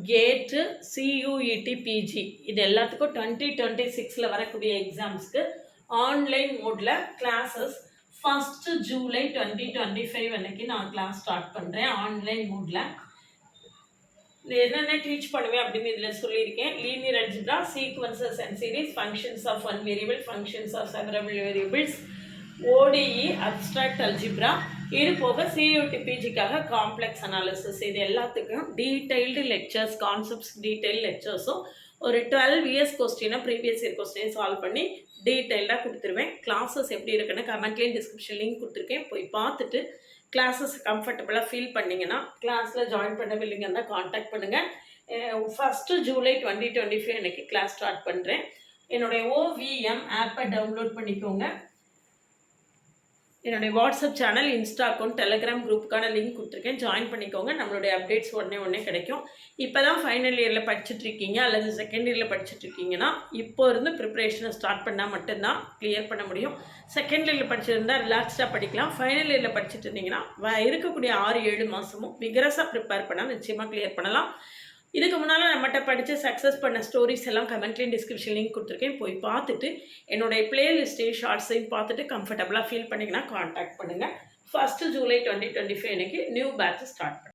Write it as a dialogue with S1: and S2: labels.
S1: கேட்டு, CUET, PG இது எல்லாத்துக்கும் 2026 வரக்கூடிய எக்ஸாம்ஸ்க்கு ஆன்லைன் மோடில் கிளாஸஸ் 1 ஜூலை 2025 அன்னைக்கு நான் கிளாஸ் ஸ்டார்ட் பண்ணுறேன் ஆன்லைன் மோடில். என்னென்ன டீச் பண்ணுவேன் அப்படின்னு இதில் சொல்லியிருக்கேன். Linear algebra, sequences and series, functions of one variable, functions of several variables, ODE, abstract algebra, இது போக சியூடி பிஜிக்காக காம்ப்ளெக்ஸ் அனாலிசிஸ். இது எல்லாத்துக்கும் டீட்டெயில்டு லெக்சர்ஸ், கான்செப்ட்ஸ் டீட்டெயில் லெக்சர்ஸும் ஒரு 12 இயர்ஸ் கொஸ்டினை ப்ரீவியஸ் இயர் கொஸ்டினை சால்வ் பண்ணி டீட்டெயில்டாக கொடுத்துருவேன். கிளாஸஸ் எப்படி இருக்குன்னு கமெண்ட்லேயும் டிஸ்கிரிப்ஷன் லிங்க் கொடுத்துருக்கேன். போய் பார்த்துட்டு கிளாஸஸ் கம்ஃபர்டபுளாக ஃபீல் பண்ணிங்கன்னா கிளாஸில் ஜாயின் பண்ணவில்லைங்க தான் காண்டாக்ட் பண்ணுங்கள். 1 ஜூலை 2025 அன்றைக்கி கிளாஸ் ஸ்டார்ட் பண்ணுறேன். என்னுடைய OVM ஆப்பை டவுன்லோட் பண்ணிக்கோங்க. என்னுடைய WhatsApp channel, Insta account, Telegram குரூப்புக்கான லிங்க் கொடுத்துருக்கேன். ஜாயின் பண்ணிக்கோங்க. நம்மளுடைய அப்டேட்ஸ் உடனே கிடைக்கும். இப்போ தான் ஃபைனல் இயரில் படிச்சுட்ருக்கீங்க அல்லது செகண்ட் இயரில் படிச்சுட்ருக்கீங்கன்னா இப்போ இருந்து ப்ரிப்ரேஷனை ஸ்டார்ட் பண்ணால் மட்டும்தான் கிளியர் பண்ண முடியும். செகண்ட் இயரில் படிச்சிருந்தால் ரிலாக்ஸ்டாக படிக்கலாம். ஃபைனல் இயரில் படிச்சுட்டு இருந்தீங்கன்னா இருக்கக்கூடிய 6-7 மாதமும் விகரஸாக ப்ரிப்பேர் பண்ணால் நிச்சயமாக கிளியர் பண்ணலாம். இதுக்கு முன்னால் நம்மகிட்ட படித்து சக்ஸஸ் பண்ண ஸ்டோரிஸ் எல்லாம் கமெண்ட்லேயும் டிஸ்கிரிப்ஷன் லிங்க் கொடுத்துருக்கேன். போய் பார்த்துட்டு என்னுடைய பிளேலிஸ்ட்டையும் ஷார்ட்ஸையும் பார்த்துட்டு கம்ஃபர்டபுளாக ஃபீல் பண்ணிங்கன்னா காண்டாக்ட் பண்ணுங்கள். 1 ஜூலை 2025 அன்றைக்கி நியூ பேட்ச் ஸ்டார்ட் பண்ணுங்கள்.